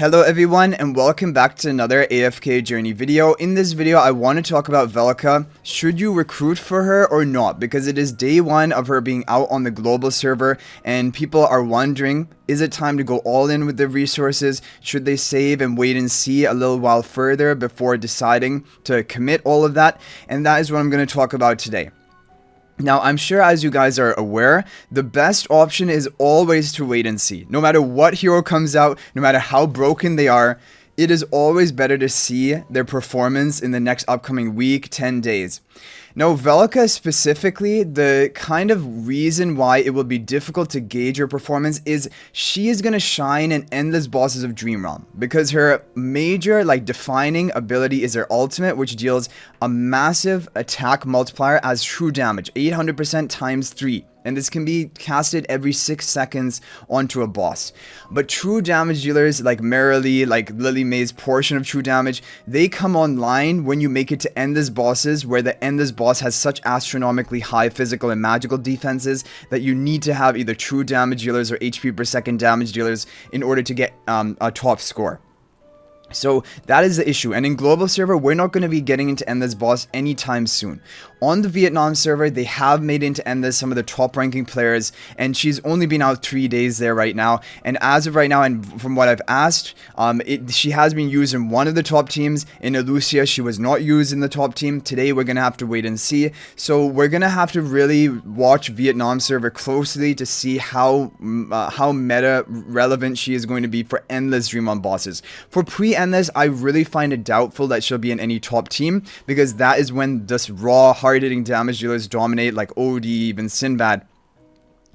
Hello everyone and welcome back to another AFK journey video. In this video I want to talk about Valka. Should you recruit for her or not? Because it is day one of her being out on the global server and people are wondering, is it time to go all in with the resources? Should they save and wait and see a little while further before deciding to commit all of that? And that is what I'm going to talk about today. Now, I'm sure as you guys are aware, the best option is always to wait and see. No matter what hero comes out, no matter how broken they are, it is always better to see their performance in the next upcoming week, 10 days. Now, Valka specifically, the kind of reason why it will be difficult to gauge her performance is she is going to shine in endless bosses of Dream Realm because her major, defining ability is her ultimate, which deals a massive attack multiplier as true damage, 800% times 3. And this can be casted every 6 seconds onto a boss. But true damage dealers like Merrily, like Lily May's portion of true damage, they come online when you make it to endless bosses where the endless boss has such astronomically high physical and magical defenses that you need to have either true damage dealers or HP per second damage dealers in order to get a top score. So that is the issue, and in global server we're not going to be getting into endless boss anytime soon. On the Vietnam server they have made into endless some of the top ranking players, and she's only been out 3 days there right now, and as of right now and from what I've asked, she has been used in one of the top teams. In Elucia she was not used in the top team. Today we're going to have to wait and see, so we're going to have to really watch Vietnam server closely to see how meta relevant she is going to be for endless Dream On bosses. For pre-endless I really find it doubtful that she'll be in any top team, because that is when this raw hard-hitting damage dealers dominate, like OD, even Sinbad,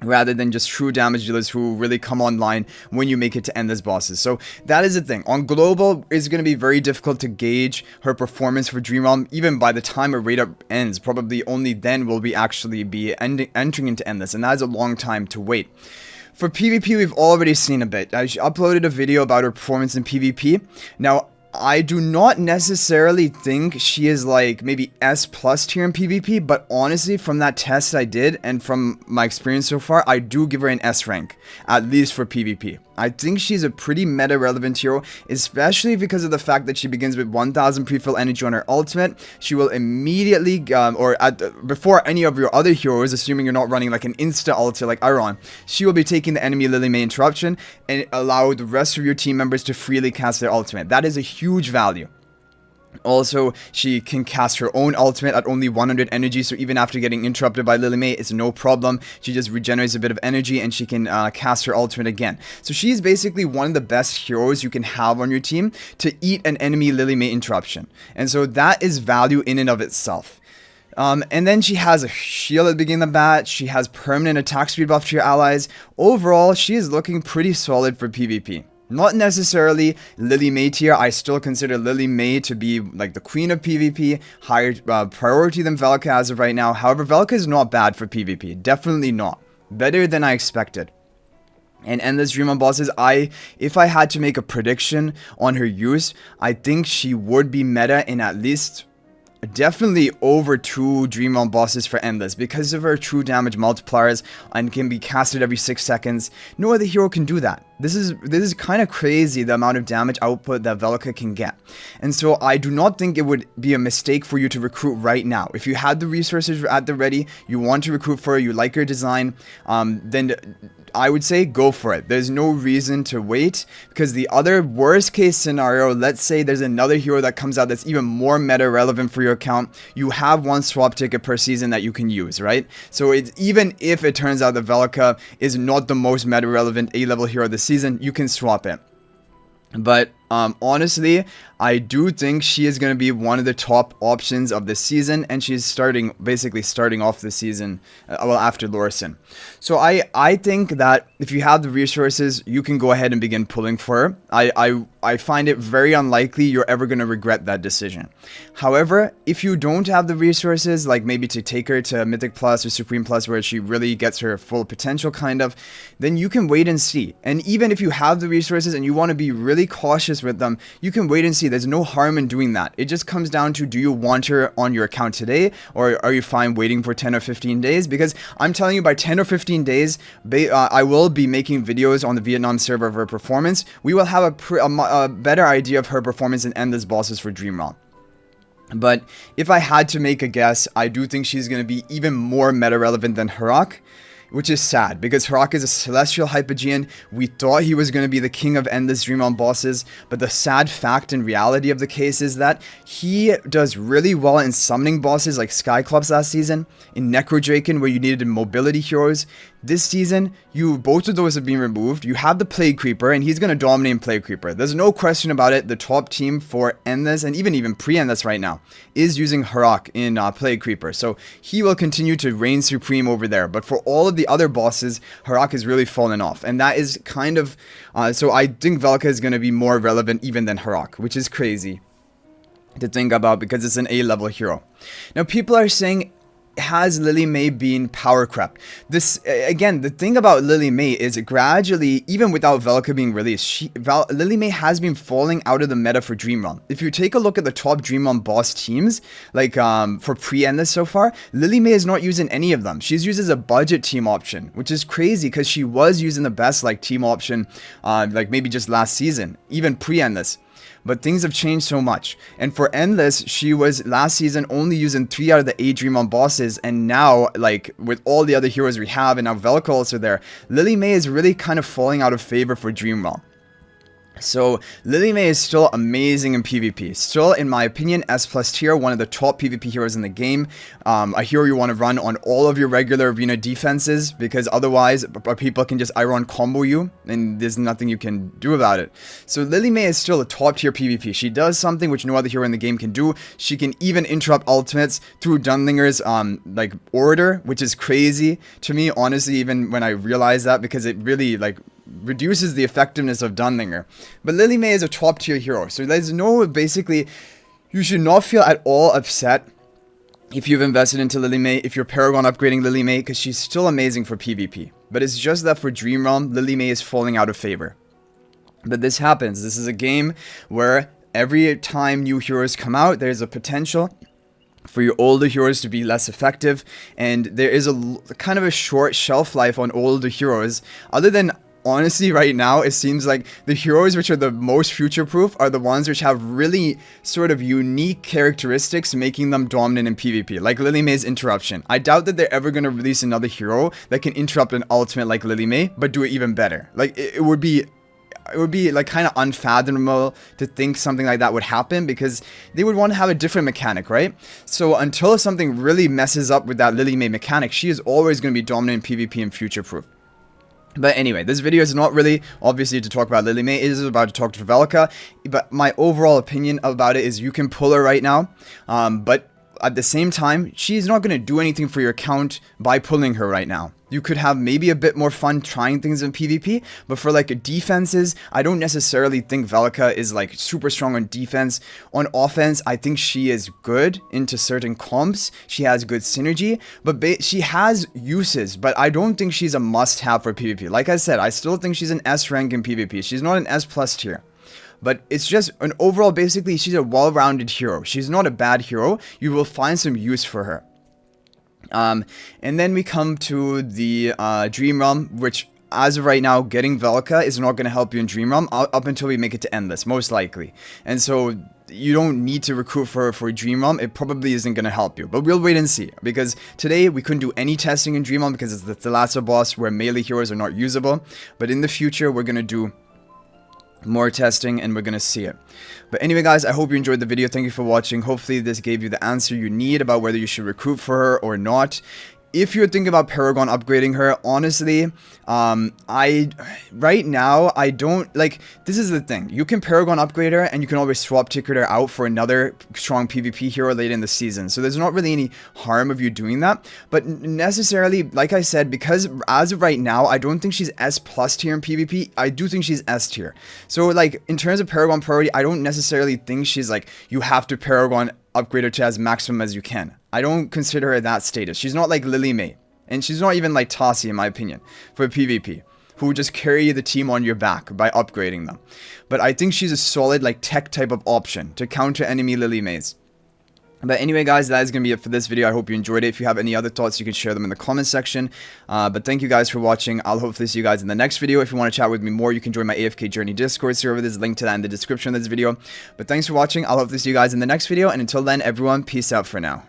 rather than just true damage dealers who really come online when you make it to endless bosses. So that is the thing. On global, it's going to be very difficult to gauge her performance for Dream Realm even by the time her raid up ends. Probably only then will we actually be entering into endless, and that is a long time to wait. For PvP, we've already seen a bit. I uploaded a video about her performance in PvP. Now, I do not necessarily think she is like maybe S+ tier in PvP, but honestly from that test I did and from my experience so far, I do give her an S rank, at least for PvP. I think she's a pretty meta relevant hero, especially because of the fact that she begins with 1000 pre-fill energy on her ultimate. She will immediately, before any of your other heroes, assuming you're not running like an insta ulti like Iron, she will be taking the enemy Lily May interruption and allow the rest of your team members to freely cast their ultimate. That is a huge value. Also, she can cast her own ultimate at only 100 energy, so even after getting interrupted by Lily May, it's no problem. She just regenerates a bit of energy and she can cast her ultimate again. So she's basically one of the best heroes you can have on your team to eat an enemy Lily May interruption. And so that is value in and of itself. And then she has a shield at the beginning of the bat. She has permanent attack speed buff to your allies. Overall, she is looking pretty solid for PvP. Not necessarily Lily May tier. I still consider Lily May to be like the queen of PvP, higher priority than Valka as of right now. However, Valka is not bad for PvP. Definitely not. Better than I expected. And endless Dream On bosses, if I had to make a prediction on her use, I think she would be meta in at least definitely over 2 Dream Realm bosses for endless because of her true damage multipliers and can be casted every 6 seconds. No other hero can do that. This is kind of crazy, the amount of damage output that Valka can get. And so I do not think it would be a mistake for you to recruit right now. If you had the resources at the ready, you want to recruit for her, you like her design, then I would say go for it. There's no reason to wait, because the other worst case scenario, let's say there's another hero that comes out that's even more meta relevant for your account. You have one swap ticket per season that you can use, right? So even if it turns out that Valka is not the most meta relevant A-level hero this season, you can swap it. But honestly, I do think she is going to be one of the top options of this season, and she's basically starting off the season after Lorison. So I think that if you have the resources, you can go ahead and begin pulling for her. I find it very unlikely you're ever going to regret that decision. However, if you don't have the resources, like maybe to take her to Mythic Plus or Supreme Plus where she really gets her full potential kind of, then you can wait and see. And even if you have the resources and you want to be really cautious bosses with them, you can wait and see. There's no harm in doing that. It just comes down to, do you want her on your account today, or are you fine waiting for 10 or 15 days? Because I'm telling you, by 10 or 15 days, I will be making videos on the Vietnam server of her performance. We will have a better idea of her performance in Endless Bosses for Dream Realm. But if I had to make a guess, I do think she's going to be even more meta relevant than Harak, which is sad, because Harak is a celestial Hypogean. We thought he was going to be the king of Endless Dream Realm bosses, but the sad fact and reality of the case is that he does really well in summoning bosses like Skyclops last season, in Necrodraken where you needed mobility heroes. This season, both of those have been removed. You have the Plague Creeper, and he's going to dominate in Plague Creeper. There's no question about it. The top team for Endless, and even pre-Endless right now, is using Harak in Plague Creeper. So he will continue to reign supreme over there. But for all of the other bosses, Harak has really fallen off. And that is kind of... so I think Valka is going to be more relevant even than Harak, which is crazy to think about because it's an A-level hero. Now, people are saying, has Lily May been Powercrept? This, again, the thing about Lily May is gradually, even without Valka being released, Lily May has been falling out of the meta for Dream Realm. If you take a look at the top Dream Realm boss teams, like for pre-Endless so far, Lily May is not using any of them. She's used as a budget team option, which is crazy because she was using the best like team option like maybe just last season, even pre-Endless. But things have changed so much. And for Endless, she was last season only using 3 out of the 8 Dream Realm bosses. And now, like, with all the other heroes we have, and now Valka also there, Lily May is really kind of falling out of favor for Dream Realm. So, Lily May is still amazing in PvP. Still, in my opinion, S+ tier, one of the top PvP heroes in the game. A hero you want to run on all of your regular arena defenses, because otherwise, people can just Iron combo you, and there's nothing you can do about it. So, Lily May is still a top tier PvP. She does something which no other hero in the game can do. She can even interrupt ultimates through Dunlinger's, like, order, which is crazy to me, honestly, even when I realized that, because it really, like, reduces the effectiveness of Dunlinger. But Lily May is a top tier hero, so there's no, basically, you should not feel at all upset if you've invested into Lily May, if you're Paragon upgrading Lily May, because she's still amazing for PvP. But it's just that for Dream Realm, Lily May is falling out of favor. But this happens. This is a game where every time new heroes come out, there's a potential for your older heroes to be less effective, and there is a kind of a short shelf life on older heroes. Other than, honestly, right now, it seems like the heroes which are the most future-proof are the ones which have really sort of unique characteristics making them dominant in PvP, like Lily May's interruption. I doubt that they're ever going to release another hero that can interrupt an ultimate like Lily May, but do it even better. Like, it would be like kind of unfathomable to think something like that would happen, because they would want to have a different mechanic, right? So until something really messes up with that Lily May mechanic, she is always going to be dominant in PvP and future-proof. But anyway, this video is not really, obviously, to talk about Lily May. It is about to talk to Valka. But my overall opinion about it is you can pull her right now. But at the same time, she's not going to do anything for your account by pulling her right now. You could have maybe a bit more fun trying things in PvP, but for like defenses, I don't necessarily think Valka is like super strong on defense. On offense, I think she is good into certain comps. She has good synergy, but she has uses, but I don't think she's a must-have for PvP. Like I said, I still think she's an S rank in PvP. She's not an S+ tier. But it's just an overall, basically, she's a well-rounded hero. She's not a bad hero. You will find some use for her. And then we come to the Dream Realm, which as of right now, getting Valka is not going to help you in Dream Realm up until we make it to Endless, most likely. And so you don't need to recruit for Dream Realm. It probably isn't going to help you, but we'll wait and see, because today we couldn't do any testing in Dream Realm because it's the last boss where melee heroes are not usable. But in the future, we're going to do more testing and we're gonna see it. But anyway, guys, I hope you enjoyed the video. Thank you for watching. Hopefully this gave you the answer you need about whether you should recruit for her or not. If you're thinking about Paragon upgrading her, honestly, right now, I don't, like, this is the thing. You can Paragon upgrade her, and you can always swap ticket her out for another strong PvP hero later in the season. So there's not really any harm of you doing that. But necessarily, like I said, because as of right now, I don't think she's S+ tier in PvP. I do think she's S tier. So, like, in terms of Paragon priority, I don't necessarily think she's, like, you have to Paragon upgrade her to as maximum as you can. I don't consider her that status. She's not like Lily May. And she's not even like Tassi, in my opinion, for PvP. who just carry the team on your back by upgrading them. But I think she's a solid like tech type of option to counter enemy Lily Mays. But anyway, guys, that is going to be it for this video. I hope you enjoyed it. If you have any other thoughts, you can share them in the comment section. But thank you guys for watching. I'll hopefully see you guys in the next video. If you want to chat with me more, you can join my AFK Journey Discord server. There's a link to that in the description of this video. But thanks for watching. I'll hopefully see you guys in the next video. And until then, everyone, peace out for now.